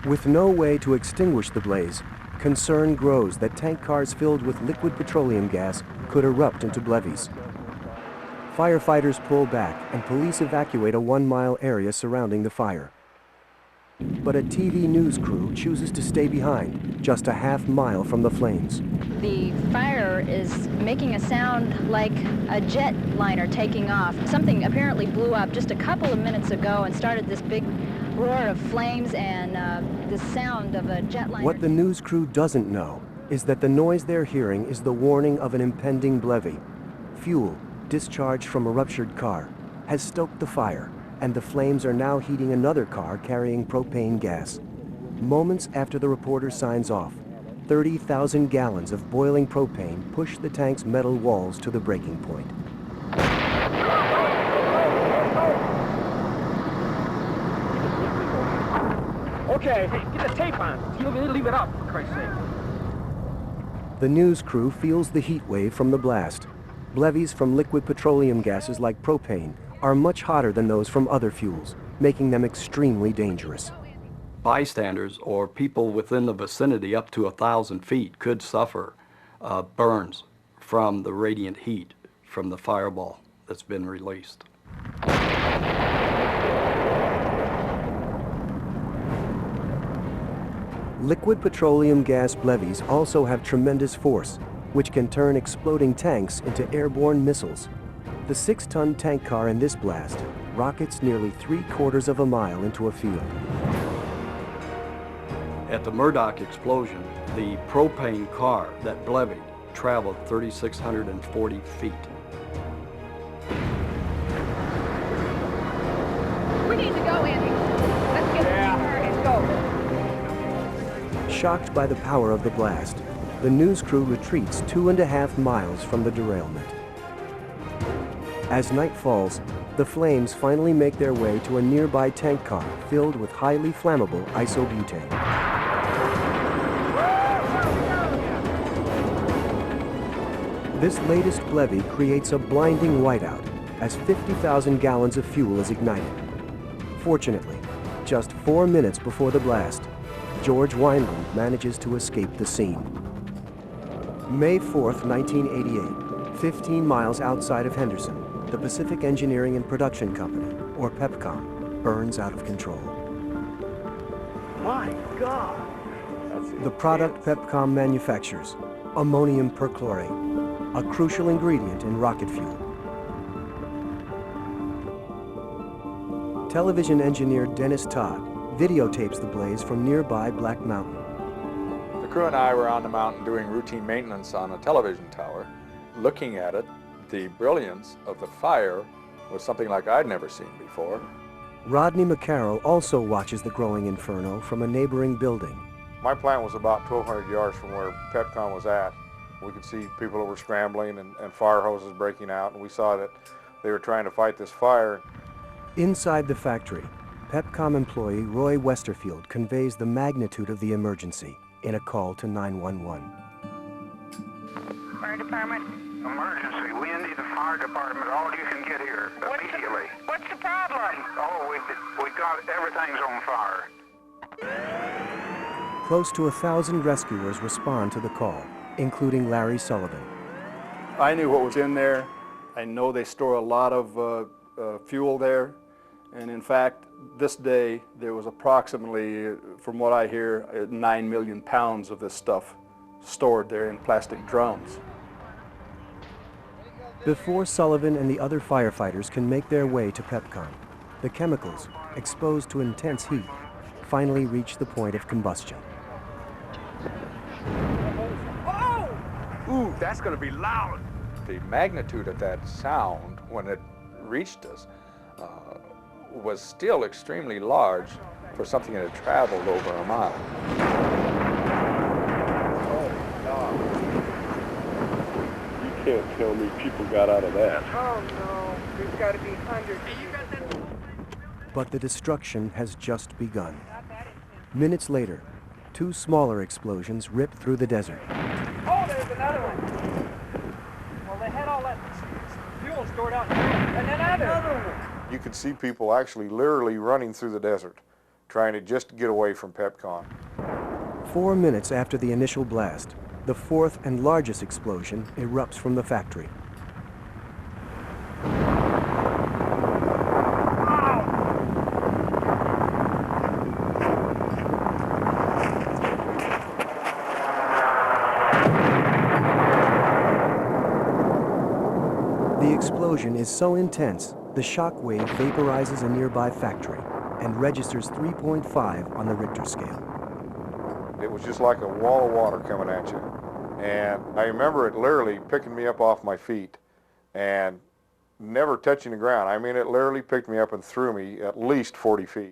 With no way to extinguish the blaze, concern grows that tank cars filled with liquid petroleum gas could erupt into levees. Firefighters pull back and police evacuate a 1-mile area surrounding the fire. But a TV news crew chooses to stay behind, just a half-mile from the flames. The fire is making a sound like a jet liner taking off. Something apparently blew up just a couple of minutes ago and started this big roar of flames and the sound of a jet liner. What the news crew doesn't know is that the noise they're hearing is the warning of an impending levee. Fuel, discharged from a ruptured car, has stoked the fire, and the flames are now heating another car carrying propane gas. Moments after the reporter signs off, 30,000 gallons of boiling propane push the tank's metal walls to the breaking point. Okay, hey, get the tape on. Leave it up, for Christ's sake. The news crew feels the heat wave from the blast. Levees from liquid petroleum gases like propane are much hotter than those from other fuels, making them extremely dangerous. Bystanders or people within the vicinity up to 1,000 feet could suffer burns from the radiant heat from the fireball that's been released. Liquid petroleum gas levees also have tremendous force, which can turn exploding tanks into airborne missiles. The 6-ton tank car in this blast rockets nearly 3/4 of a mile into a field. At the Murdoch explosion, the propane car that blevied traveled 3,640 feet. We need to go, Andy. Let's get in the car and go. Shocked by the power of the blast, the news crew retreats 2.5 miles from the derailment. As night falls, the flames finally make their way to a nearby tank car filled with highly flammable isobutane. This latest levee creates a blinding whiteout as 50,000 gallons of fuel is ignited. Fortunately, just 4 minutes before the blast, George Wineland manages to escape the scene. May 4th, 1988, 15 miles outside of Henderson, the Pacific Engineering and Production Company, or PEPCOM, burns out of control. My God! The product PEPCOM manufactures, ammonium perchlorate, a crucial ingredient in rocket fuel. Television engineer Dennis Todd videotapes the blaze from nearby Black Mountain. The crew and I were on the mountain doing routine maintenance on a television tower. Looking at it, the brilliance of the fire was something like I'd never seen before. Rodney McCarroll also watches the growing inferno from a neighboring building. My plant was about 1,200 yards from where PEPCOM was at. We could see people that were scrambling and fire hoses breaking out, and we saw that they were trying to fight this fire. Inside the factory, PEPCOM employee Roy Westerfield conveys the magnitude of the emergency in a call to 911. Fire department? Emergency. We need the fire department. All you can get here immediately. What's the problem? Oh, we got everything's on fire. Close to 1,000 rescuers respond to the call, including Larry Sullivan. I knew what was in there. I know they store a lot of fuel there. And in fact, this day, there was approximately, from what I hear, 9 million pounds of this stuff stored there in plastic drums. Before Sullivan and the other firefighters can make their way to PEPCOM, the chemicals, exposed to intense heat, finally reach the point of combustion. Oh! Ooh, that's going to be loud. The magnitude of that sound when it reached us was still extremely large for something that had traveled over a mile. You can't tell me people got out of that. Oh no, there's got to be hundreds. But the destruction has just begun. Minutes later, 2 smaller explosions rip through the desert. Oh, there's another one. Well, they had all that fuel stored out here. And another one. You could see people actually literally running through the desert, trying to just get away from Pepcon. 4 minutes after the initial blast, the fourth and largest explosion erupts from the factory. The explosion is so intense, the shock wave vaporizes a nearby factory and registers 3.5 on the Richter scale. It was just like a wall of water coming at you. And I remember it literally picking me up off my feet and never touching the ground. I mean, it literally picked me up and threw me at least 40 feet.